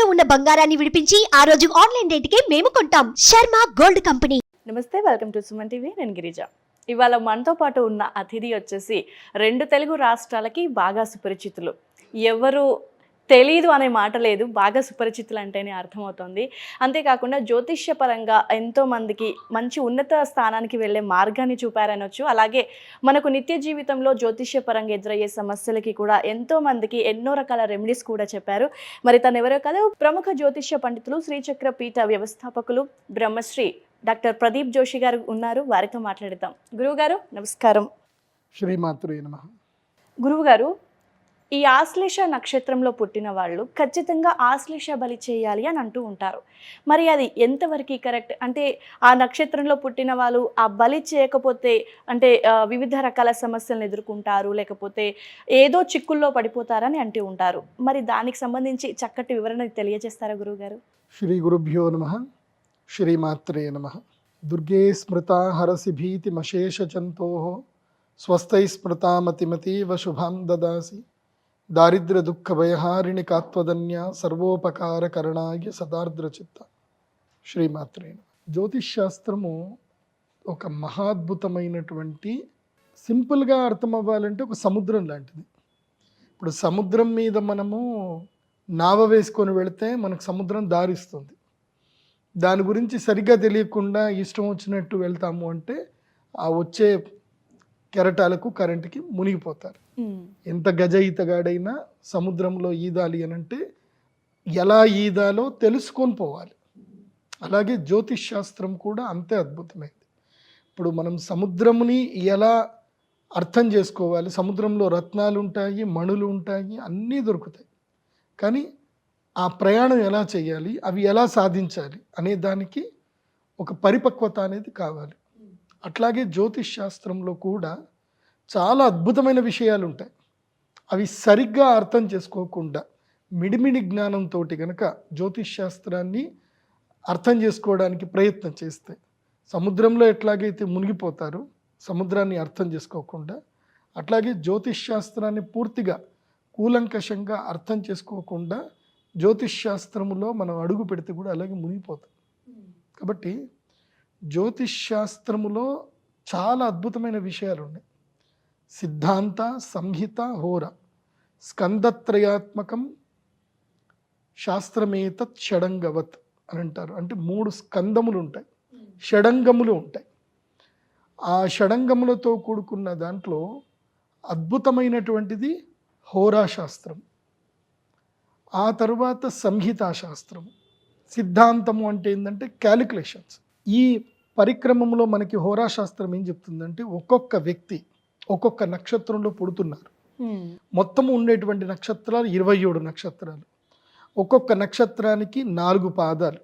ఇంట్లో ఉన్న బంగారాన్ని విడిపించి ఆ రోజు ఆన్లైన్ రేటుకే మేము కొంటాం. Sharma gold company. నమస్తే, వెల్కమ్ టు సుమన్ టీవీ. నేను గిరిజ. ఇవాళ మనతో పాటు ఉన్న అతిథి వచ్చేసి 2 తెలుగు రాష్ట్రాలకి బాగా సుపరిచితులు. ఎవరు తెలీదు అనే మాట లేదు, బాగా సుపరిచితులు అంటేనే అర్థమవుతుంది. అంతేకాకుండా జ్యోతిష్యపరంగా ఎంతోమందికి మంచి ఉన్నత స్థానానికి వెళ్ళే మార్గాన్ని చూపారనొచ్చు. అలాగే మనకు నిత్య జీవితంలో జ్యోతిష్యపరంగా ఎదురయ్యే సమస్యలకి కూడా ఎంతోమందికి ఎన్నో రకాల రెమెడీస్ కూడా చెప్పారు. మరి తను ఎవరో కాదు, ప్రముఖ జ్యోతిష్య పండితులు, శ్రీచక్ర పీఠ వ్యవస్థాపకులు బ్రహ్మశ్రీ డాక్టర్ ప్రదీప్ జోషి గారు ఉన్నారు. వారితో మాట్లాడదాం. గురువు గారు నమస్కారం. శ్రీమాత్రే నమః. గురువు గారు, ఈ ఆశ్లేష నక్షత్రంలో పుట్టిన వాళ్ళు ఖచ్చితంగా ఆశ్లేష బలి చేయాలి అని అంటూ ఉంటారు. మరి అది ఎంతవరకు కరెక్ట్? అంటే ఆ నక్షత్రంలో పుట్టిన వాళ్ళు ఆ బలి చేయకపోతే అంటే వివిధ రకాల సమస్యలను ఎదుర్కొంటారు, లేకపోతే ఏదో చిక్కుల్లో పడిపోతారని అంటూ ఉంటారు. మరి దానికి సంబంధించి చక్కటి వివరణ తెలియజేస్తారా గురువుగారు? శ్రీ గురుభ్యో నమః. శ్రీమాత్రే నమః. దుర్గే స్మృతా హరసి భీతిమశేషచంతోః స్వస్థై స్మృతామతిమతీవ శుభాం దదాసి దారిద్ర్య దుఃఖ భయహారిణి కాత్వదన్య సర్వోపకారకరణాయ సదార్ద్రచిత్త. శ్రీమాత్రే నమః. జ్యోతిష్ శాస్త్రము ఒక మహాద్భుతమైనటువంటి, సింపుల్గా అర్థం అవ్వాలంటే ఒక సముద్రం లాంటిది. ఇప్పుడు సముద్రం మీద మనము నావ వేసుకొని వెళితే మనకు సముద్రం దారిస్తుంది. దాని గురించి సరిగ్గా తెలియకుండా ఇష్టం వచ్చినట్టు వెళ్తాము అంటే ఆ వచ్చే కెరటాలకు కరెంటుకి మునిగిపోతారు. ఎంత గజ ఈతగాడైనా సముద్రంలో ఈదాలి అని అంటే ఎలా ఈదాలో తెలుసుకొని పోవాలి. అలాగే జ్యోతిష్ శాస్త్రం కూడా అంతే అద్భుతమైంది. ఇప్పుడు మనం సముద్రముని ఎలా అర్థం చేసుకోవాలి, సముద్రంలో రత్నాలు ఉంటాయి, మణులు ఉంటాయి, అన్నీ దొరుకుతాయి. కానీ ఆ ప్రయాణం ఎలా చేయాలి, అవి ఎలా సాధించాలి అనే దానికి ఒక పరిపక్వత అనేది కావాలి. అట్లాగే జ్యోతిష్ శాస్త్రంలో కూడా చాలా అద్భుతమైన విషయాలు ఉంటాయి. అవి సరిగ్గా అర్థం చేసుకోకుండా మిడిమిడి జ్ఞానంతో కనుక జ్యోతిష్ శాస్త్రాన్ని అర్థం చేసుకోవడానికి ప్రయత్నం చేస్తే సముద్రంలో ఎట్లాగైతే మునిగిపోతారో సముద్రాన్ని అర్థం చేసుకోకుండా, అట్లాగే జ్యోతిష్ శాస్త్రాన్ని పూర్తిగా కూలంకషంగా అర్థం చేసుకోకుండా జ్యోతిష్ శాస్త్రములో మనం అడుగు పెడితే కూడా అలాగే మునిగిపోతాం. కాబట్టి జ్యోతిష్ శాస్త్రములో చాలా అద్భుతమైన విషయాలు ఉన్నాయి. సిద్ధాంత, సంహిత, హోర, స్కందత్రయాత్మకం శాస్త్రమేతత్ షడంగవత్ అని అంటారు. అంటే 3 స్కందములు ఉంటాయి, షడంగములు ఉంటాయి. ఆ షడంగములతో కూడుకున్న దాంట్లో అద్భుతమైనటువంటిది హోరాశాస్త్రం, ఆ తర్వాత సంహితా శాస్త్రం. సిద్ధాంతము అంటే ఏంటంటే క్యాలిక్యులేషన్స్. ఈ పరిక్రమంలో మనకి హోరాశాస్త్రం ఏం చెప్తుందంటే ఒక్కొక్క వ్యక్తి ఒక్కొక్క నక్షత్రంలో పుడుతున్నారు. మొత్తం ఉండేటువంటి నక్షత్రాలు 27 నక్షత్రాలు. ఒక్కొక్క నక్షత్రానికి 4 పాదాలు.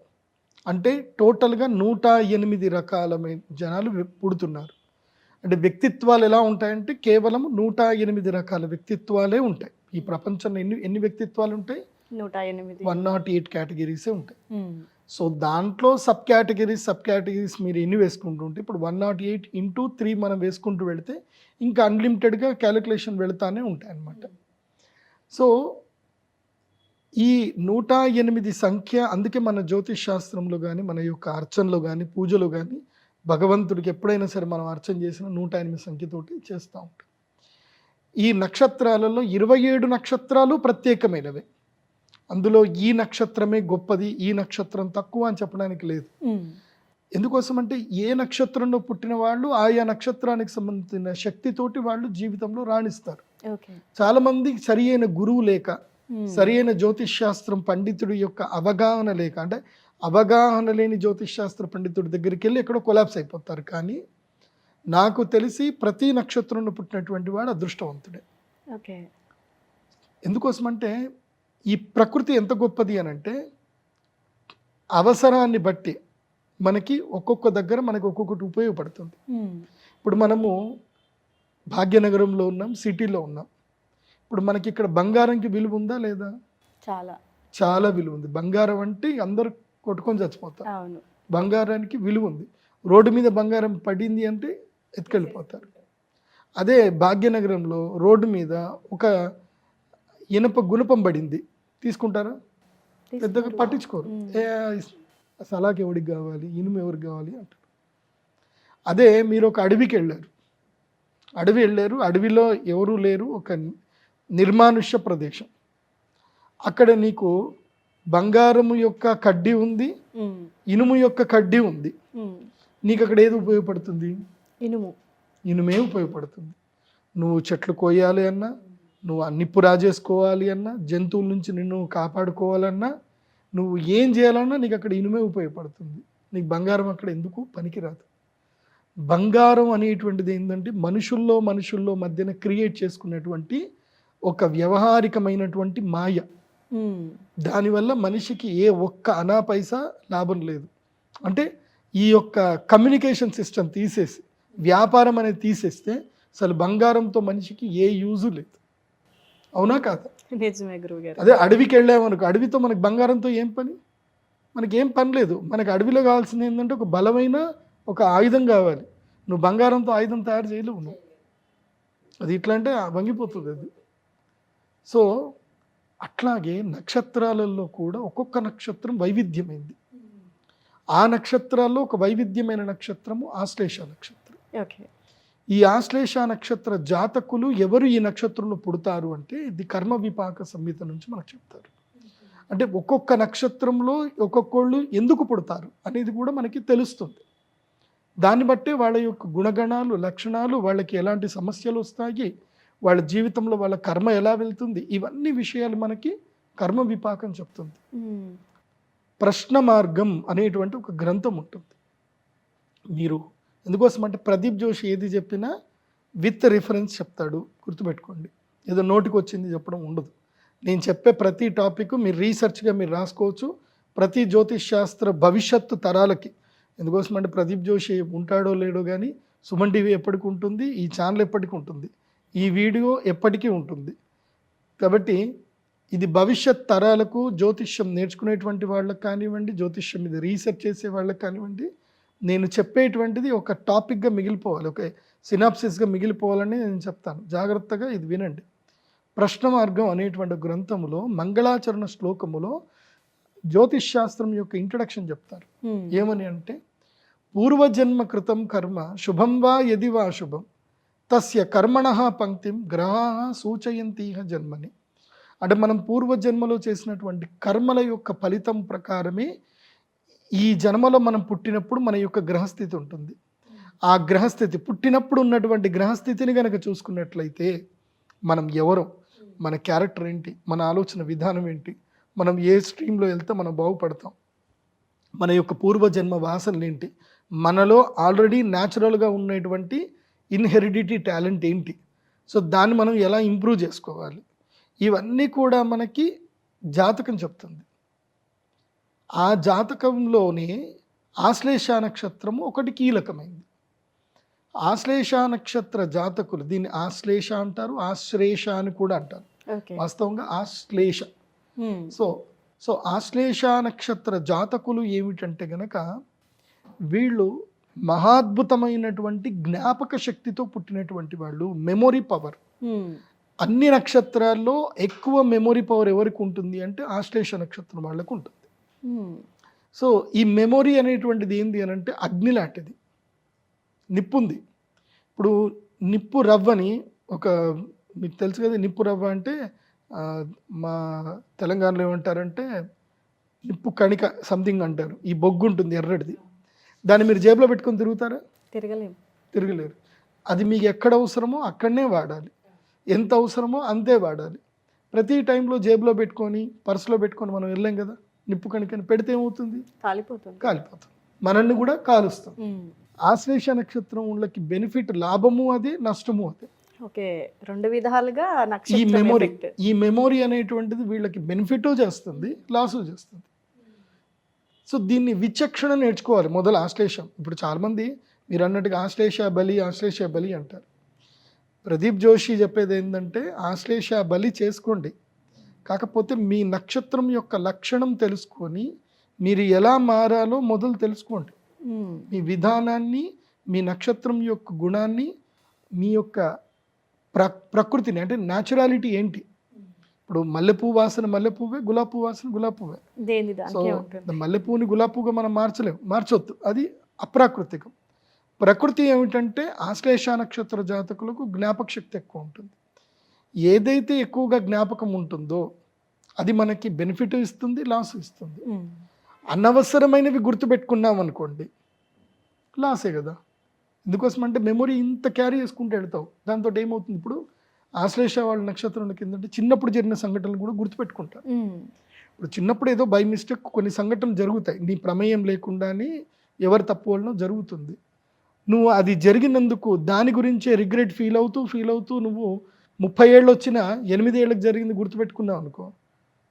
అంటే టోటల్గా 108 రకాల జనాలు పుడుతున్నారు. అంటే వ్యక్తిత్వాలు ఎలా ఉంటాయంటే కేవలం 108 రకాల వ్యక్తిత్వాలే ఉంటాయి. ఈ ప్రపంచంలో ఎన్ని వ్యక్తిత్వాలు ఉంటాయి? 108 కేటగిరీసే ఉంటాయి. సో దాంట్లో సబ్ కేటగిరీస్ మీరు ఎన్ని వేసుకుంటూ ఉంటే ఇప్పుడు 108 × 3 మనం వేసుకుంటూ వెళితే ఇంకా అన్లిమిటెడ్గా క్యాలిక్యులేషన్ వెళతానే ఉంటాయి అన్నమాట. సో ఈ 108 సంఖ్య, అందుకే మన జ్యోతిష్ శాస్త్రంలో కానీ మన యొక్క అర్చనలో కానీ పూజలో కానీ భగవంతుడికి ఎప్పుడైనా సరే మనం అర్చన చేసిన 108 సంఖ్యతోటి చేస్తూ ఉంటాం. ఈ నక్షత్రాలలో 27 నక్షత్రాలు ప్రత్యేకమైనవే. అందులో ఈ నక్షత్రమే గొప్పది, ఈ నక్షత్రం తక్కువ అని చెప్పడానికి లేదు. ఎందుకోసం అంటే ఏ నక్షత్రంలో పుట్టిన వాళ్ళు ఆయా నక్షత్రానికి సంబంధించిన శక్తితోటి వాళ్ళు జీవితంలో రాణిస్తారు. చాలా మంది సరి అయిన గురువు లేక, సరి అయిన జ్యోతిష్ శాస్త్రం పండితుడి యొక్క అవగాహన లేక, అంటే అవగాహన లేని జ్యోతిష్ శాస్త్ర పండితుడి దగ్గరికి వెళ్ళి ఎక్కడో కొలాప్స్ అయిపోతారు. కానీ నాకు తెలిసి ప్రతి నక్షత్రంలో పుట్టినటువంటి వాడు అదృష్టవంతుడే. ఎందుకోసమంటే ఈ ప్రకృతి ఎంత గొప్పది అని అంటే అవసరాన్ని బట్టి మనకి ఒక్కొక్క దగ్గర మనకి ఒక్కొక్కటి ఉపయోగపడుతుంది. ఇప్పుడు మనము భాగ్యనగరంలో ఉన్నాం, సిటీలో ఉన్నాం. ఇప్పుడు మనకి ఇక్కడ బంగారంకి విలువ ఉందా లేదా? చాలా విలువ ఉంది. బంగారం అంటే అందరూ కొట్టుకొని చచ్చిపోతారు. బంగారానికి విలువ ఉంది. రోడ్డు మీద బంగారం పడింది అంటే ఎత్తుకెళ్ళిపోతారు. అదే భాగ్యనగరంలో రోడ్డు మీద ఒక ఇనప గుణపం పడింది, తీసుకుంటారా? పెద్దగా పట్టించుకోరు. సలాకి ఎవరికి కావాలి, ఇనుము ఎవరికి కావాలి అంటారు. అదే మీరు ఒక అడవికి వెళ్ళారు, అడవిలో ఎవరూ లేరు, ఒక నిర్మానుష్య ప్రదేశం. అక్కడ నీకు బంగారము యొక్క కడ్డీ ఉంది, ఇనుము యొక్క కడ్డీ ఉంది. నీకు అక్కడ ఏది ఉపయోగపడుతుంది? ఇనుమే ఉపయోగపడుతుంది. నువ్వు చెట్లు కోయాలి అన్నా, నువ్వు నిప్పు రాజేసుకోవాలి అన్నా, జంతువుల నుంచి నిన్ను కాపాడుకోవాలన్నా, నువ్వు ఏం చేయాలన్నా నీకు అక్కడ ఇనుమే ఉపయోగపడుతుంది. నీకు బంగారం అక్కడ ఎందుకు పనికిరాదు. బంగారం అనేటువంటిది ఏంటంటే మనుషుల్లో మధ్యన క్రియేట్ చేసుకున్నటువంటి ఒక వ్యవహారికమైనటువంటి మాయ. దానివల్ల మనిషికి ఏ ఒక్క అనా పైసా లాభం లేదు. అంటే ఈ యొక్క కమ్యూనికేషన్ సిస్టమ్ తీసేసి, వ్యాపారం అనేది తీసేస్తే అసలు బంగారంతో మనిషికి ఏ యూజు లేదు. అవునా కాదా? నిజమే గురువుగారు. అదే అడవికి వెళ్ళామనుకో, అడవితో మనకు బంగారంతో ఏం పని? మనకి ఏం పని లేదు. మనకు అడవిలో కావాల్సింది ఏంటంటే ఒక బలమైన ఒక ఆయుధం కావాలి. నువ్వు బంగారంతో ఆయుధం తయారు చేయలేవు. నువ్వు అది ఇట్లా అంటే వంగిపోతుంది అది. సో అట్లాగే నక్షత్రాలలో కూడా ఒక్కొక్క నక్షత్రం వైవిధ్యమైంది. ఆ నక్షత్రాల్లో ఒక వైవిధ్యమైన నక్షత్రము ఆశ్లేష నక్షత్రం. ఈ ఆశ్లేష నక్షత్ర జాతకులు ఎవరు ఈ నక్షత్రంలో పుడతారు అంటే ఇది కర్మ విపాక సంహిత నుంచి మనకు చెప్తారు. అంటే ఒక్కొక్క నక్షత్రంలో ఒక్కొక్కళ్ళు ఎందుకు పుడతారు అనేది కూడా మనకి తెలుస్తుంది. దాన్ని బట్టే వాళ్ళ యొక్క గుణగణాలు, లక్షణాలు, వాళ్ళకి ఎలాంటి సమస్యలు వస్తాయి, వాళ్ళ జీవితంలో వాళ్ళ కర్మ ఎలా వెళ్తుంది, ఇవన్నీ విషయాలు మనకి కర్మ విపాకం చెప్తుంది. ప్రశ్న మార్గం అనేటువంటి ఒక గ్రంథం ఉంటుంది. మీరు ఎందుకోసం అంటే ప్రదీప్ జోషి ఏది చెప్పినా విత్ రిఫరెన్స్ చెప్తాడు, గుర్తుపెట్టుకోండి. ఏదో నోటికి వచ్చింది చెప్పడం ఉండదు. నేను చెప్పే ప్రతి టాపిక్ మీరు రీసెర్చ్గా మీరు రాసుకోవచ్చు. ప్రతి జ్యోతిష్ శాస్త్ర భవిష్యత్తు తరాలకి. ఎందుకోసం అంటే ప్రదీప్ జోషి ఉంటాడో లేడో కానీ సుమన్ టీవీ ఎప్పటికి ఉంటుంది, ఈ ఛానల్ ఎప్పటికీ ఉంటుంది, ఈ వీడియో ఎప్పటికీ ఉంటుంది. కాబట్టి ఇది భవిష్యత్ తరాలకు జ్యోతిష్యం నేర్చుకునేటువంటి వాళ్ళకి కానివ్వండి, జ్యోతిష్యం మీద రీసెర్చ్ చేసే వాళ్ళకి కానివ్వండి, నేను చెప్పేటువంటిది ఒక టాపిక్గా మిగిలిపోవాలి, ఒక సినాప్సిస్గా మిగిలిపోవాలని నేను చెప్తాను. జాగ్రత్తగా ఇది వినండి. ప్రశ్న మార్గం అనేటువంటి గ్రంథములో మంగళాచరణ శ్లోకములో జ్యోతిష్ శాస్త్రం యొక్క ఇంట్రడక్షన్ చెప్తారు. ఏమని అంటే, పూర్వజన్మ కృతం కర్మ శుభం వా యది వా శుభం తస్య కర్మణః పంక్తిం గ్రహాః సూచయంతీహ జన్మని. అంటే మనం పూర్వజన్మలో చేసినటువంటి కర్మల యొక్క ఫలితం ప్రకారమే ఈ జన్మలో మనం పుట్టినప్పుడు మన యొక్క గ్రహస్థితి ఉంటుంది. ఆ గ్రహస్థితి పుట్టినప్పుడు ఉన్నటువంటి గ్రహస్థితిని కనుక చూసుకున్నట్లయితే మనం ఎవరో, మన క్యారెక్టర్ ఏంటి, మన ఆలోచన విధానం ఏంటి, మనం ఏ స్ట్రీమ్లో వెళ్తే మనం బాగుపడతాం, మన యొక్క పూర్వజన్మ వాసనలు ఏంటి, మనలో ఆల్రెడీ న్యాచురల్గా ఉన్నటువంటి ఇన్హెరిడిటీ టాలెంట్ ఏంటి, సో దాన్ని మనం ఎలా ఇంప్రూవ్ చేసుకోవాలి, ఇవన్నీ కూడా మనకి జాతకం చెప్తుంది. ఆ జాతకంలోనే ఆశ్లేష నక్షత్రము ఒకటి కీలకమైంది. ఆశ్లేష నక్షత్ర జాతకులు, దీన్ని ఆశ్లేష అంటారు, ఆశ్లేష అని కూడా అంటారు. వాస్తవంగా ఆశ్లేష. సో ఆశ్లేష నక్షత్ర జాతకులు ఏమిటంటే గనక వీళ్ళు మహాద్భుతమైనటువంటి జ్ఞాపక శక్తితో పుట్టినటువంటి వాళ్ళు. మెమొరీ పవర్ అన్ని నక్షత్రాల్లో ఎక్కువ మెమొరీ పవర్ ఎవరికి ఉంటుంది అంటే ఆశ్లేష నక్షత్రం వాళ్ళకు ఉంటుంది. సో ఈ మెమొరీ అనేటువంటిది ఏంది అని అంటే అగ్ని లాంటిది, నిప్పు ఉంది. ఇప్పుడు నిప్పు రవ్వని ఒక మీకు తెలుసు కదా, నిప్పు రవ్వ అంటే మా తెలంగాణలో ఏమంటారంటే నిప్పు కణిక సంథింగ్ అంటారు. ఈ బొగ్గు ఉంటుంది ఎర్రటిది, దాన్ని మీరు జేబులో పెట్టుకొని తిరుగుతారా? తిరగలేరు. అది మీకు ఎక్కడ అవసరమో అక్కడనే వాడాలి, ఎంత అవసరమో అంతే వాడాలి. ప్రతి టైంలో జేబులో పెట్టుకొని పర్సులో పెట్టుకొని మనం వెళ్ళాం కదా, నిప్పు కణికని పెడితే ఏమవుతుంది? కాలిపోతుంది, మనల్ని కూడా కాలుస్తాం. ఆశ్లేష నక్షత్రం వాళ్ళకి బెనిఫిట్ లాభము అదే, నష్టము అదే. రెండు విధాలుగా ఈ మెమొరీ అనేటువంటిది వీళ్ళకి బెనిఫిట్ చేస్తుంది, లాసు చేస్తుంది. సో దీన్ని విచక్షణ నేర్చుకోవాలి మొదలు ఆశ్లేషం. ఇప్పుడు చాలామంది మీరు అన్నట్టుగా ఆశ్లేష బలి అంటారు. ప్రదీప్ జోషి చెప్పేది ఏంటంటే ఆశ్లేష బలి చేసుకోండి, కాకపోతే మీ నక్షత్రం యొక్క లక్షణం తెలుసుకొని మీరు ఎలా మారాలో మొదలు తెలుసుకోండి. మీ విధానాన్ని, మీ నక్షత్రం యొక్క గుణాన్ని, మీ యొక్క ప్రకృతిని అంటే న్యాచురాలిటీ ఏంటి. ఇప్పుడు మల్లెపూ వాసన మల్లెపువ్వే, గులాబీ పువ్వు వాసన గులాబీ పువ్వే. దేని సో దానికే ఉంటుంది. మల్లెపూని గులాబీ పువ్వుగా మనం మార్చొద్దు, అది అప్రాకృతికం. ప్రకృతి ఏమిటంటే ఆశ్లేష నక్షత్ర జాతకులకు జ్ఞాపక శక్తి ఎక్కువ ఉంటుంది. ఏదైతే ఎక్కువగా జ్ఞాపకం ఉంటుందో అది మనకి బెనిఫిట్ ఇస్తుంది, లాస్ ఇస్తుంది. అనవసరమైనవి గుర్తుపెట్టుకున్నాం అనుకోండి, లాసే కదా. ఎందుకోసం అంటే మెమొరీ ఇంత క్యారీ చేసుకుంటూ వెళ్తావు, దాంతో ఏమవుతుంది, ఇప్పుడు ఆశ్లేష వాళ్ళ నక్షత్రం కిందంటే చిన్నప్పుడు జరిగిన సంఘటనలు కూడా గుర్తుపెట్టుకుంటారు. ఇప్పుడు చిన్నప్పుడు ఏదో బై మిస్టేక్ కొన్ని సంఘటనలు జరుగుతాయి, నీ ప్రమేయం లేకుండానే ఎవరు తప్పు వలన జరుగుతుంది. నువ్వు అది జరిగినందుకు దాని గురించే రిగ్రెట్ ఫీల్ అవుతూ నువ్వు 30 ఏళ్ళు వచ్చినా 8 ఏళ్ళకి జరిగింది గుర్తుపెట్టుకున్నావు అనుకో,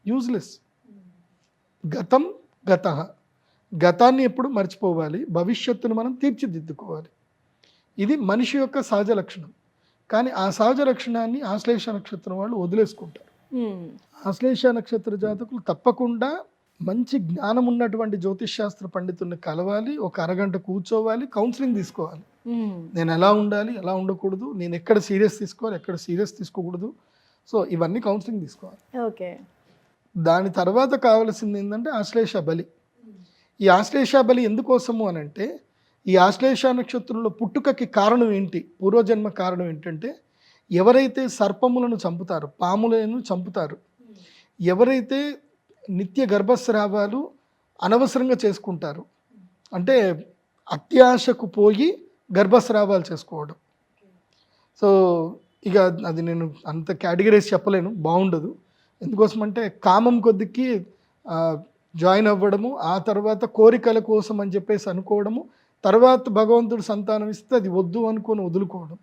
యూజ్లెస్. గతం గతః, గతాన్ని ఎప్పుడు మర్చిపోవాలి, భవిష్యత్తును మనం తీర్చిదిద్దుకోవాలి. ఇది మనిషి యొక్క సహజ లక్షణం. కానీ ఆ సహజ లక్షణాన్ని ఆశ్లేష నక్షత్రం వాళ్ళు వదిలేసుకుంటారు. ఆశ్లేష నక్షత్ర జాతకులు తప్పకుండా మంచి జ్ఞానం ఉన్నటువంటి జ్యోతిష్ శాస్త్ర పండితుల్ని కలవాలి, ఒక అరగంట కూర్చోవాలి, కౌన్సిలింగ్ తీసుకోవాలి. నేను ఎలా ఉండాలి, ఎలా ఉండకూడదు, నేను ఎక్కడ సీరియస్ తీసుకోవాలి, ఎక్కడ సీరియస్ తీసుకోకూడదు. సో ఇవన్నీ కౌన్సిలింగ్ తీసుకోవాలి. ఓకే. దాని తర్వాత కావాల్సింది ఏంటంటే ఆశ్లేష బలి. ఈ ఆశ్లేష బలి ఎందుకోసము అని అంటే, ఈ ఆశ్లేష నక్షత్రంలో పుట్టుకకి కారణం ఏంటి, పూర్వజన్మ కారణం ఏంటంటే, ఎవరైతే సర్పములను చంపుతారు, పాములను చంపుతారు, ఎవరైతే నిత్య గర్భస్రావాలు అనవసరంగా చేసుకుంటారు, అంటే అత్యాశకు పోయి గర్భస్రావాలు చేసుకోవడం. సో ఇక అది నేను అంత కేటగిరైజ్ చెప్పలేను, బాగుండదు. ఎందుకోసం అంటే కామం కొద్దికి జాయిన్ అవ్వడము, ఆ తర్వాత కోరికల కోసం అని చెప్పేసి అనుకోవడము, తర్వాత భగవంతుడు సంతానం ఇస్తే అది వద్దు అనుకొని వదులుకోవడం,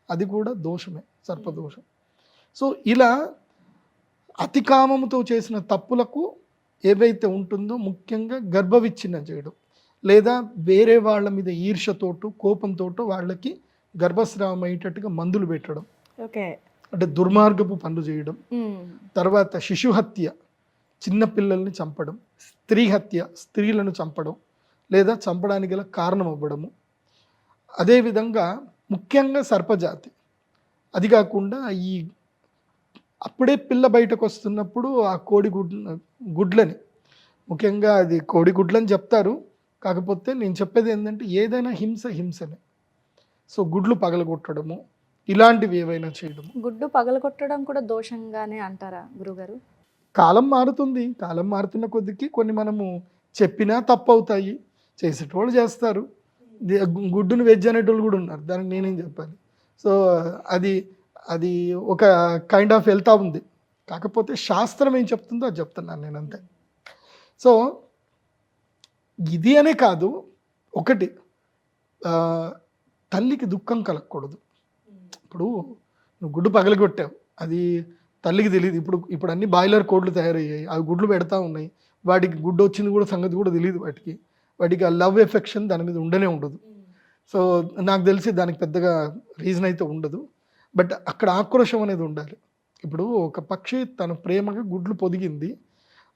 అది కూడా దోషమే, సర్పదోషం. సో ఇలా అతి కామముతో చేసిన తప్పులకు ఏవైతే ఉంటుందో, ముఖ్యంగా గర్భవిచ్ఛిన్నం చేయడం, లేదా వేరే వాళ్ళ మీద ఈర్షతోటో కోపంతోటో వాళ్ళకి గర్భస్రావం అయ్యేటట్టుగా మందులు పెట్టడం, ఓకే, అంటే దుర్మార్గపు పనులు చేయడం. తర్వాత శిశు హత్య, చిన్న పిల్లల్ని చంపడం, స్త్రీ హత్య, స్త్రీలను చంపడం లేదా చంపడానికి గల కారణం అవ్వడము. అదేవిధంగా ముఖ్యంగా సర్పజాతి. అది కాకుండా ఈ అప్పుడే పిల్ల బయటకు వస్తున్నప్పుడు ఆ కోడి గుడ్లని, ముఖ్యంగా అది కోడి గుడ్లని చెప్తారు, కాకపోతే నేను చెప్పేది ఏంటంటే ఏదైనా హింసనే. సో గుడ్లు పగలగొట్టడము, ఇలాంటివి ఏవైనా చేయడము. గుడ్డు పగలగొట్టడం కూడా దోషంగానే అంటారా గురుగారు? కాలం మారుతుంది, కాలం మారుతున్న కొద్దికి కొన్ని మనము చెప్పినా తప్పు అవుతాయి, చేసేటోళ్ళు చేస్తారు. గుడ్డును వెజ్ అనేటోళ్ళు కూడా ఉన్నారు, దానికి నేనేం చెప్పాలి. సో అది ఒక కైండ్ ఆఫ్ వెళ్తా ఉంది. కాకపోతే శాస్త్రం ఏం చెప్తుందో అది చెప్తున్నాను నేను, అంతే. సో ఇది అనే కాదు, ఒకటి తల్లికి దుఃఖం కలగకూడదు. ఇప్పుడు నువ్వు గుడ్డు పగలగొట్టావు, అది తల్లికి తెలియదు. ఇప్పుడు అన్ని బాయిలర్ కోడ్లు తయారయ్యాయి, అవి గుడ్లు పెడతా ఉన్నాయి, వాటికి గుడ్డు వచ్చింది కూడా సంగతి కూడా తెలియదు. వాటికి ఆ లవ్ ఎఫెక్షన్ దాని మీద ఉండనే ఉండదు. సో నాకు తెలిసి దానికి పెద్దగా రీజన్ అయితే ఉండదు. బట్ అక్కడ ఆక్రోషం అనేది ఉండాలి. ఇప్పుడు ఒక పక్షి తన ప్రేమగా గుడ్లు పొదిగింది,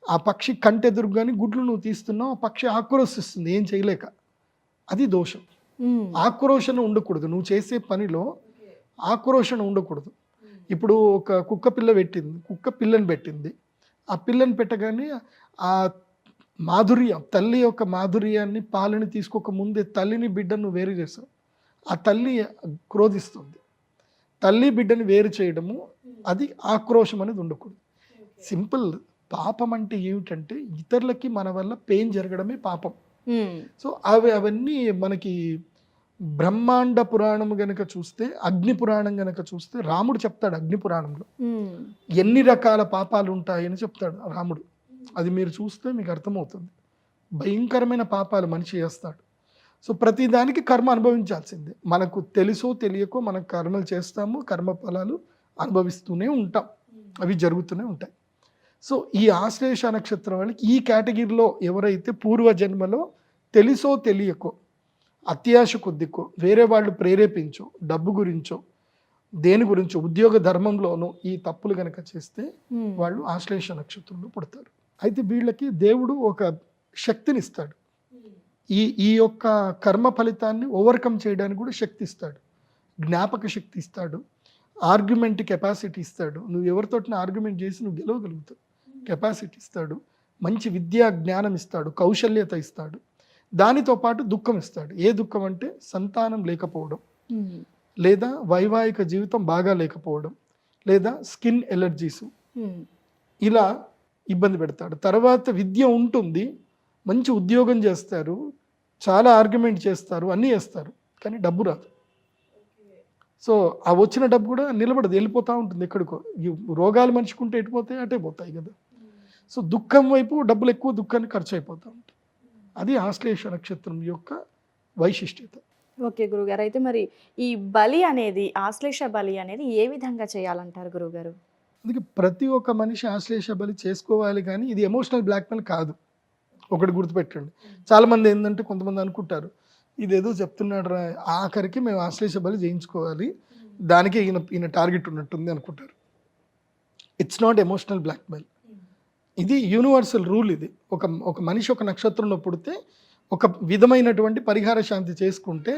ఆ పక్షి కంటెదురుగాని గుడ్లు నువ్వు తీస్తున్నావు, ఆ పక్షి ఆక్రోశిస్తుంది ఏం చేయలేక, అది దోషం. ఆక్రోషణ ఉండకూడదు, నువ్వు చేసే పనిలో ఆక్రోషణ ఉండకూడదు. ఇప్పుడు ఒక కుక్క పిల్లని పెట్టింది, ఆ పిల్లని పెట్టగానే ఆ మాధుర్యం, తల్లి యొక్క మాధుర్యాన్ని, పాలని తీసుకోక ముందే తల్లిని బిడ్డను వేరు చేస్తావు, ఆ తల్లి క్రోధిస్తుంది. తల్లి బిడ్డని వేరు చేయడము, అది ఆక్రోషం అనేది ఉండకూడదు. సింపుల్. పాపం అంటే ఏమిటంటే ఇతరులకి మన వల్ల పెయిన్ జరగడమే పాపం. సో అవన్నీ మనకి బ్రహ్మాండ పురాణం గనక చూస్తే, అగ్ని పురాణం గనక చూస్తే రాముడు చెప్తాడు, అగ్ని పురాణంలో ఎన్ని రకాల పాపాలు ఉంటాయని చెప్తాడు రాముడు. అది మీరు చూస్తే మీకు అర్థమవుతుంది. భయంకరమైన పాపాలు మనిషి చేస్తాడు. సో ప్రతి దానికి కర్మ అనుభవించాల్సిందే. మనకు తెలుసో తెలియకో మనం కర్మలు చేస్తాము, కర్మ ఫలాలు అనుభవిస్తూనే ఉంటాం, అవి జరుగుతూనే ఉంటాయి. సో ఈ ఆశ్లేష నక్షత్రం వాళ్ళకి ఈ కేటగిరీలో ఎవరైతే పూర్వజన్మలో తెలుసో తెలియకో, అత్యాశ కొద్దికో, వేరే వాళ్ళు ప్రేరేపించో, డబ్బు గురించో, దేని గురించో, ఉద్యోగ ధర్మంలోనూ ఈ తప్పులు కనుక చేస్తే వాళ్ళు ఆశ్లేష నక్షత్రంలో పుడతారు. అయితే వీళ్ళకి దేవుడు ఒక శక్తిని ఇస్తాడు, ఈ యొక్క కర్మ ఫలితాన్ని ఓవర్కమ్ చేయడానికి కూడా శక్తి ఇస్తాడు, జ్ఞాపక శక్తి ఇస్తాడు. ఆర్గ్యుమెంట్ కెపాసిటీ ఇస్తాడు. నువ్వు ఎవరితోటిన ఆర్గ్యుమెంట్ చేసి నువ్వు గెలవగలుగుతావు. కెపాసిటీ ఇస్తాడు, మంచి విద్యా జ్ఞానం ఇస్తాడు, కౌశల్యత ఇస్తాడు. దానితో పాటు దుఃఖం ఇస్తాడు. ఏ దుఃఖం అంటే సంతానం లేకపోవడం, లేదా వైవాహిక జీవితం బాగా లేకపోవడం, లేదా స్కిన్ ఎలర్జీస్, ఇలా ఇబ్బంది పెడతాడు. తర్వాత విద్య ఉంటుంది, మంచి ఉద్యోగం చేస్తారు, చాలా ఆర్గ్యుమెంట్ చేస్తారు, అన్నీ చేస్తారు, కానీ డబ్బు రాదు. సో ఆ వచ్చిన డబ్బు కూడా నిలబడదు, వెళ్ళిపోతూ ఉంటుంది ఎక్కడికో. ఈ రోగాలు మనిషికుంటే ఎటుపోతాయి అటే పోతాయి కదా. సో దుఃఖం వైపు డబ్బులు ఎక్కువ దుఃఖాన్ని ఖర్చు అయిపోతూ ఉంటాయి. అది ఆశ్లేష నక్షత్రం యొక్క వైశిష్ట్యత. ఓకే గురుగారు, అయితే మరి ఈ బలి అనేది, ఆశ్లేష బలి అనేది ఏ విధంగా చేయాలంటారు గురుగారు? అందుకే ప్రతి ఒక్క మనిషి ఆశ్లేష బలి చేసుకోవాలి, కానీ ఇది ఎమోషనల్ బ్లాక్మెయిల్ కాదు. ఒకటి గుర్తుపెట్టండి. చాలామంది ఏంటంటే కొంతమంది అనుకుంటారు ఇదేదో చెప్తున్నాడు రా, ఆఖరికి మేము ఆశ్లేష బలి చేయించుకోవాలి, దానికే ఈయన టార్గెట్ ఉన్నట్టుంది అనుకుంటారు. It's not emotional blackmail. ఇది యూనివర్సల్ రూల్. ఇది ఒక మనిషి ఒక నక్షత్రంలో పుడితే ఒక విధమైనటువంటి పరిహార శాంతి చేసుకుంటే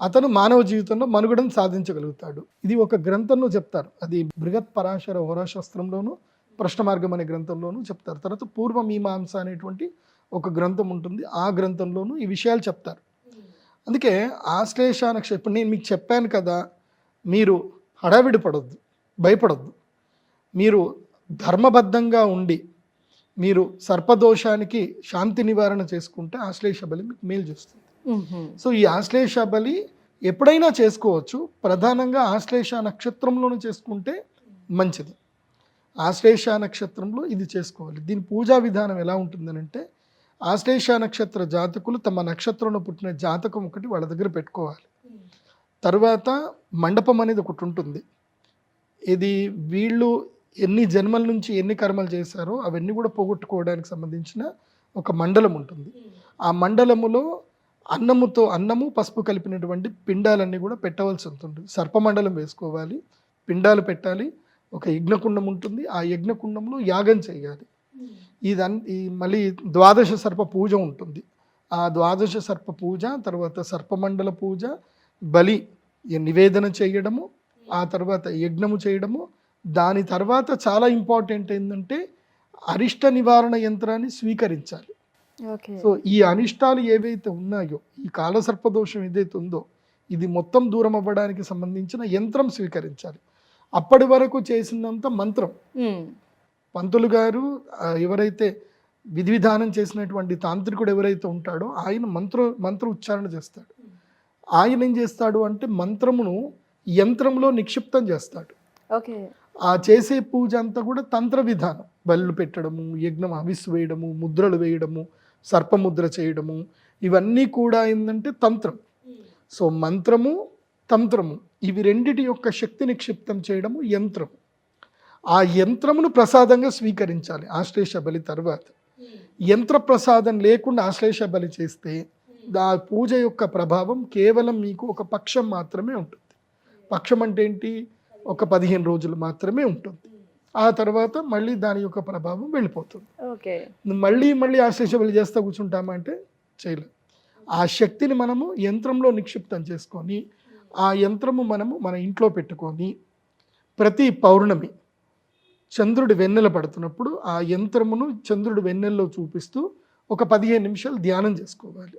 అతను మానవ జీవితంలో మనుగడను సాధించగలుగుతాడు. ఇది ఒక గ్రంథంలో చెప్తారు. అది బృహత్ పరాశర హోరాశాస్త్రంలోను, ప్రశ్న మార్గం అనే గ్రంథంలోనూ చెప్తారు. తర్వాత పూర్వ మీమాంస అనేటువంటి ఒక గ్రంథం ఉంటుంది, ఆ గ్రంథంలోనూ ఈ విషయాలు చెప్తారు. అందుకే ఆశ్లేష నక్షత్రం, ఇప్పుడు నేను మీకు చెప్పాను కదా, మీరు హడావిడి పడొద్దు, భయపడొద్దు. మీరు ధర్మబద్ధంగా ఉండి మీరు సర్పదోషానికి శాంతి నివారణ చేసుకుంటే ఆశ్లేష బలి మీకు మేలు చేస్తుంది. సో ఈ ఆశ్లేష బలి ఎప్పుడైనా చేసుకోవచ్చు, ప్రధానంగా ఆశ్లేష నక్షత్రంలోనూ చేసుకుంటే మంచిది. ఆశ్లేష నక్షత్రంలో ఇది చేసుకోవాలి. దీని పూజా విధానం ఎలా ఉంటుందనంటే, ఆశ్లేష నక్షత్ర జాతకులు తమ నక్షత్రంలో పుట్టిన జాతకం ఒకటి వాళ్ళ దగ్గర పెట్టుకోవాలి. తర్వాత మండపం అనేది ఒకటి ఉంటుంది. ఇది వీళ్ళు ఎన్ని జన్మల నుంచి ఎన్ని కర్మలు చేశారో అవన్నీ కూడా పోగొట్టుకోవడానికి సంబంధించిన ఒక మండలం ఉంటుంది. ఆ మండలములో అన్నము పసుపు కలిపినటువంటి పిండాలన్నీ కూడా పెట్టవలసి ఉంటుంది. సర్పమండలం వేసుకోవాలి, పిండాలు పెట్టాలి, ఒక యజ్ఞకుండం ఉంటుంది, ఆ యజ్ఞకుండంలో యాగం చేయాలి. మళ్ళీ ద్వాదశ సర్ప పూజ ఉంటుంది. ఆ ద్వాదశ సర్ప పూజ తర్వాత సర్పమండల పూజ, బలి నివేదన చేయడము, ఆ తర్వాత యజ్ఞము చేయడము. దాని తర్వాత చాలా ఇంపార్టెంట్ ఏంటంటే అరిష్ట నివారణ యంత్రాన్ని స్వీకరించాలి. సో ఈ అనిష్టాలు ఏవైతే ఉన్నాయో, ఈ కాలసర్పదోషం ఏదైతే ఉందో, ఇది మొత్తం దూరం అవ్వడానికి సంబంధించిన యంత్రం స్వీకరించాలి. అప్పటి వరకు చేసినంత మంత్రం, పంతులు గారు ఎవరైతే విధి విధానం చేసినటువంటి తాంత్రికుడు ఎవరైతే ఉంటాడో ఆయన మంత్ర ఉచ్చారణ చేస్తాడు. ఆయన ఏం చేస్తాడు అంటే మంత్రమును యంత్రంలో నిక్షిప్తం చేస్తాడు. ఓకే. ఆ చేసే పూజ అంతా కూడా తంత్ర విధానం, బళ్ళు పెట్టడము, యజ్ఞం హవిస్సు వేయడము, ముద్రలు వేయడము, సర్పముద్ర చేయడము, ఇవన్నీ కూడా ఏంటంటే తంత్రం. సో మంత్రము తంత్రము ఇవి రెండిటి యొక్క శక్తి నిక్షిప్తం చేయడము యంత్రం. ఆ యంత్రమును ప్రసాదంగా స్వీకరించాలి ఆశ్లేష బలి తర్వాత. యంత్ర ప్రసాదం లేకుండా ఆశ్లేష బలి చేస్తే ఆ పూజ యొక్క ప్రభావం కేవలం మీకు ఒక పక్షం మాత్రమే ఉంటుంది. పక్షం అంటే ఏంటి? ఒక 15 రోజులు మాత్రమే ఉంటుంది. ఆ తర్వాత మళ్ళీ దాని యొక్క ప్రభావం వెళ్ళిపోతుంది. మళ్ళీ ఆశ్లేష బలి చేస్తా కూర్చుంటామా అంటే చేయలేదు. ఆ శక్తిని మనము యంత్రంలో నిక్షిప్తం చేసుకొని ఆ యంత్రము మనము మన ఇంట్లో పెట్టుకొని ప్రతి పౌర్ణమి చంద్రుడి వెన్నెల పడుతున్నప్పుడు ఆ యంత్రమును చంద్రుడి వెన్నెల్లో చూపిస్తూ ఒక 15 నిమిషాలు ధ్యానం చేసుకోవాలి.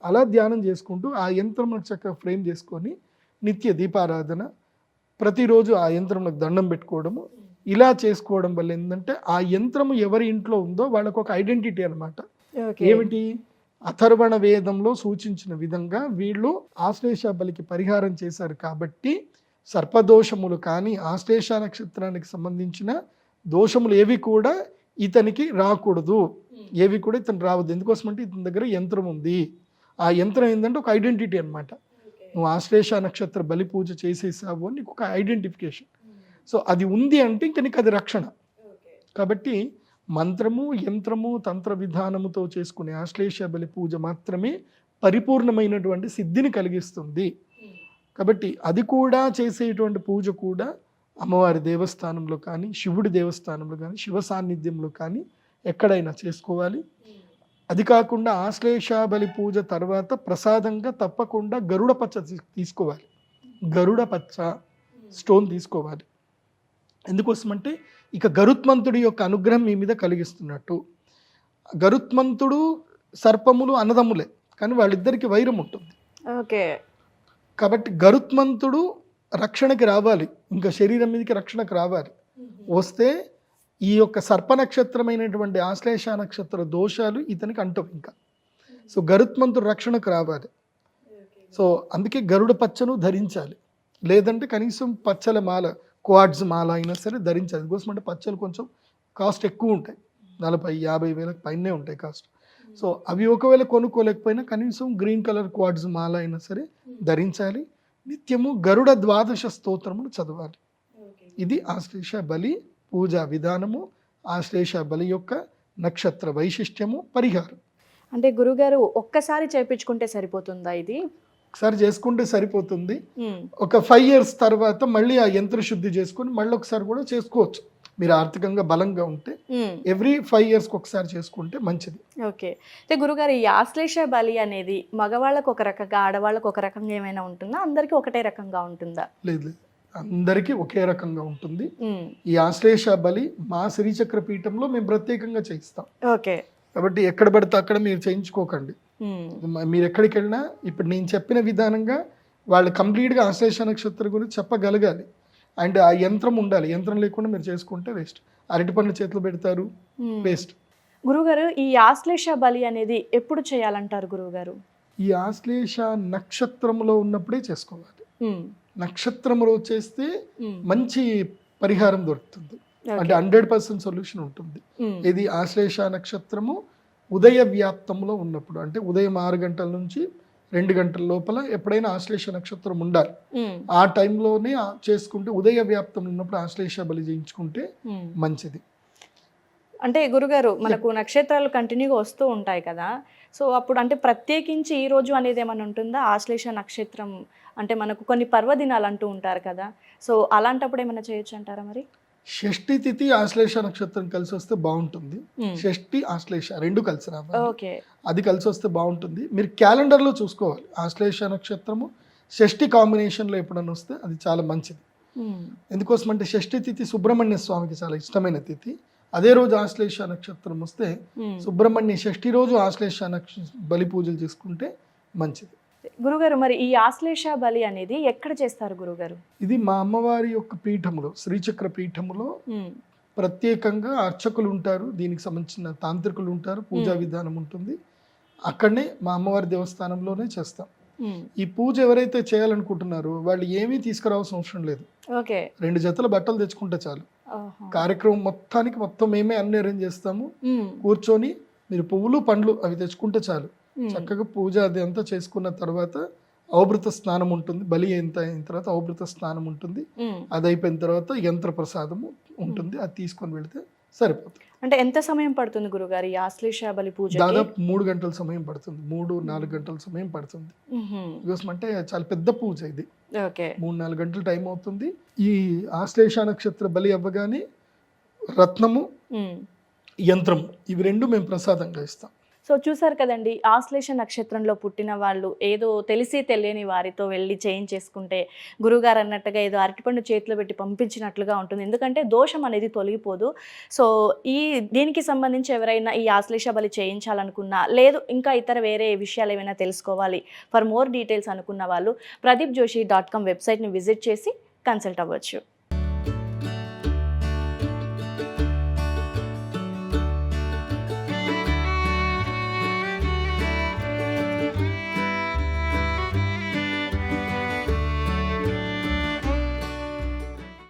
అలా ధ్యానం చేసుకుంటూ ఆ యంత్రమును చక్కగా ఫ్రేమ్ చేసుకొని నిత్య దీపారాధన, ప్రతిరోజు ఆ యంత్రంలో దండం పెట్టుకోవడము, ఇలా చేసుకోవడం వల్ల ఏంటంటే ఆ యంత్రము ఎవరి ఇంట్లో ఉందో వాళ్ళకు ఒక ఐడెంటిటీ అనమాట. ఏమిటి? అథర్వణ వేదంలో సూచించిన విధంగా వీళ్ళు ఆశ్లేష బలికి పరిహారం చేశారు కాబట్టి సర్పదోషములు కానీ ఆశ్లేష నక్షత్రానికి సంబంధించిన దోషములు ఏవి కూడా ఇతనికి రాకూడదు, ఏవి కూడా ఇతను రావద్దు. ఎందుకోసమంటే ఇతని దగ్గర యంత్రం ఉంది. ఆ యంత్రం ఏంటంటే ఒక ఐడెంటిటీ అనమాట. నువ్వు ఆశ్లేష నక్షత్ర బలి పూజ చేసేసావు అని నీకు ఒక ఐడెంటిఫికేషన్. సో అది ఉంది అంటే ఇంక నీకు అది రక్షణ. కాబట్టి మంత్రము, యంత్రము, తంత్ర విధానముతో చేసుకునే ఆశ్లేష బలి పూజ మాత్రమే పరిపూర్ణమైనటువంటి సిద్ధిని కలిగిస్తుంది. కాబట్టి అది కూడా చేసేటువంటి పూజ కూడా అమ్మవారి దేవస్థానంలో కానీ, శివుడి దేవస్థానంలో కానీ, శివ సాన్నిధ్యంలో కానీ ఎక్కడైనా చేసుకోవాలి. అది కాకుండా ఆశ్లేష బలి పూజ తర్వాత ప్రసాదంగా తప్పకుండా గరుడ పచ్చ తీసుకోవాలి. గరుడ పచ్చ స్టోన్ తీసుకోవాలి. ఎందుకోసమంటే ఇక గరుత్మంతుడి యొక్క అనుగ్రహం మీ మీద కలిగిస్తున్నట్టు. గరుత్మంతుడు సర్పములు అన్నదమ్ములే, కానీ వాళ్ళిద్దరికి వైరం ఉంటుంది. ఓకే. కాబట్టి గరుత్మంతుడు రక్షణకి రావాలి, ఇంకా శరీరం మీదకి రక్షణకు రావాలి. వస్తే ఈ యొక్క సర్ప నక్షత్రమైనటువంటి ఆశ్లేష నక్షత్ర దోషాలు ఇతనికి అంటవు ఇంకా. సో గరుత్మంతుడు రక్షణకు రావాలి. సో అందుకే గరుడ పచ్చను ధరించాలి, లేదంటే కనీసం పచ్చల మాల, క్వాడ్స్ మాల అయినా సరే ధరించాలి. ఎందుకోసమంటే పచ్చలు కొంచెం కాస్ట్ ఎక్కువ ఉంటాయి, 40,000-50 వేలకు పైనే ఉంటాయి కాస్ట్. సో అవి ఒకవేళ కొనుక్కోలేకపోయినా కనీసం గ్రీన్ కలర్ క్వాడ్స్ మాల అయినా సరే ధరించాలి. నిత్యము గరుడ ద్వాదశ స్తోత్రమును చదవాలి. ఇది ఆశ్లేష బలి పూజా విధానము, ఆశ్లేష బలి యొక్క నక్షత్ర వైశిష్ట్యము, పరిహారం. అంటే గురుగారు ఒక్కసారి చేయించుకుంటే సరిపోతుందా ఇది? ఒకసారి చేసుకుంటే సరిపోతుంది. ఒక 5 years తర్వాత మళ్ళీ ఆ యంత్ర శుద్ధి చేసుకొని మళ్ళీ ఒకసారి కూడా చేసుకోవచ్చు. మీరు ఆర్థికంగా బలంగా ఉంటే ఎవ్రీ 5 yearsకి ఒకసారి చేసుకుంటే మంచిది. ఓకే. అయితే గురుగారు ఈ ఆశ్లేష బలి అనేది మగవాళ్ళకు ఒక రకంగా, ఆడవాళ్ళకు ఒక రకంగా ఏమైనా ఉంటుందా? అందరికీ ఒకటే రకంగా ఉంటుందా? లేదు, అందరికీ ఒకే రకంగా ఉంటుంది. ఈ ఆశ్లేష బలి మా శ్రీచక్ర పీఠంలో మేము ప్రత్యేకంగా చేయిస్తాం. ఓకే. కాబట్టి ఎక్కడ పడితే అక్కడ మీరు చేయించుకోకండి. మీరు ఎక్కడికి వెళ్ళినా ఇప్పుడు నేను చెప్పిన విధానంగా వాళ్ళు కంప్లీట్గా ఆశ్లేష నక్షత్రం గురించి చెప్పగలగాలి. అండ్ ఆ యంత్రం ఉండాలి. యంత్రం లేకుండా మీరు చేసుకుంటే వేస్ట్. అరటి పండ్లు చేతులు పెడతారు, వేస్ట్. గురుగారు ఈ ఆశ్లేష బలి అనేది ఎప్పుడు చేయాలంటారు గురువుగారు? ఈ ఆశ్లేష నక్షత్రంలో ఉన్నప్పుడే చేసుకోవాలి. నక్షత్రంలో చేస్తే మంచి పరిహారం దొరుకుతుంది, అంటే 100% సొల్యూషన్ ఉంటుంది. ఇది ఆశ్లేష నక్షత్రము ఉదయ వ్యాప్తంలో ఉన్నప్పుడు, అంటే ఉదయం 6 గంటల నుంచి 2 గంటల లోపల ఎప్పుడైనా ఆశ్లేష నక్షత్రం ఉండాలి. ఆ టైంలోనే చేసుకుంటే, ఉదయ వ్యాప్తంలో ఉన్నప్పుడు ఆశ్లేష బలి చేయించుకుంటే మంచిది. అంటే గురుగారు మనకు నక్షత్రాలు కంటిన్యూగా వస్తూ ఉంటాయి కదా, సో అప్పుడు అంటే ప్రత్యేకించి ఈ రోజు అనేది ఏమైనా ఉంటుందా? ఆశ్లేష నక్షత్రం అంటే మనకు కొన్ని పర్వదినాలు అంటూ ఉంటారు కదా, సో అలాంటప్పుడు ఏమైనా చేయొచ్చు అంటారా? మరి షష్ఠి తిథి ఆశ్లేష నక్షత్రం కలిసి వస్తే బాగుంటుంది. షష్ఠి ఆశ్లేష రెండు కలిసి రావాలి, అది కలిసి వస్తే బాగుంటుంది. మీరు క్యాలెండర్లో చూసుకోవాలి. ఆశ్లేష నక్షత్రము షష్ఠి కాంబినేషన్లో ఎప్పుడన్నా వస్తే అది చాలా మంచిది. ఎందుకోసం అంటే షష్ఠి తిథి సుబ్రహ్మణ్య స్వామికి చాలా ఇష్టమైన తిథి. అదే రోజు ఆశ్లేష నక్షత్రం వస్తే సుబ్రహ్మణ్య షష్ఠి రోజు ఆశ్లేష బలి పూజలు చేసుకుంటే మంచిది. గురుగారు మరి ఈ ఆశ్లేష బలి అనేది ఎక్కడ చేస్తారు గురుగారు? ఇది మా అమ్మవారి యొక్క పీఠములో, శ్రీచక్ర పీఠములో ప్రత్యేకంగా అర్చకులు ఉంటారు, దీనికి సంబంధించిన తాంత్రికులు ఉంటారు, పూజా విధానం ఉంటుంది. అక్కడనే మా అమ్మవారి దేవస్థానంలోనే చేస్తాం. ఈ పూజ ఎవరైతే చేయాలనుకుంటున్నారో వాళ్ళు ఏమీ తీసుకురావాల్సిన అవసరం లేదు. 2 జతల బట్టలు తెచ్చుకుంటే చాలు. కార్యక్రమం మొత్తం మేమే అన్ని అరేంజ్ చేస్తాము. కూర్చొని మీరు పువ్వులు పండ్లు అవి తెచ్చుకుంటే చాలు. చక్కగా పూజ అది అంతా చేసుకున్న తర్వాత ఔభృత స్నానం ఉంటుంది. బలి అయిన తర్వాత ఔభృత స్నానం ఉంటుంది. అది అయిపోయిన తర్వాత యంత్ర ప్రసాదము ఉంటుంది, అది తీసుకొని వెళితే సరిపోతుంది. అంటే ఎంత సమయం పడుతుంది గురుగారు ఈ ఆశ్లేష బలి పూజ? దాదాపు 3 గంటల సమయం పడుతుంది, 3-4 గంటల సమయం పడుతుంది. బికాస్ అంటే చాలా పెద్ద పూజ ఇది. 3-4 గంటలు టైం అవుతుంది. ఈ ఆశ్లేష నక్షత్ర బలి అవ్వగానే రత్నము, యంత్రము ఇవి 2 మేము ప్రసాదంగా ఇస్తాం. సో చూసారు కదండి, ఆశ్లేష నక్షత్రంలో పుట్టిన వాళ్ళు ఏదో తెలిసి తెలియని వారితో వెళ్ళి చేయించేసుకుంటే గురుగారు అన్నట్టుగా ఏదో అరటిపండు చేతిలో పెట్టి పంపించినట్లుగా ఉంటుంది. ఎందుకంటే దోషం అనేది తొలగిపోదు. సో దీనికి సంబంధించి ఎవరైనా ఈ ఆశ్లేష బలి చేయించాలనుకున్నా, లేదు ఇంకా ఇతర వేరే విషయాలు ఏమైనా తెలుసుకోవాలి, ఫర్ మోర్ డీటెయిల్స్ అనుకున్న వాళ్ళు pradeepjoshi.com వెబ్సైట్ని విజిట్ చేసి కన్సల్ట్ అవ్వచ్చు.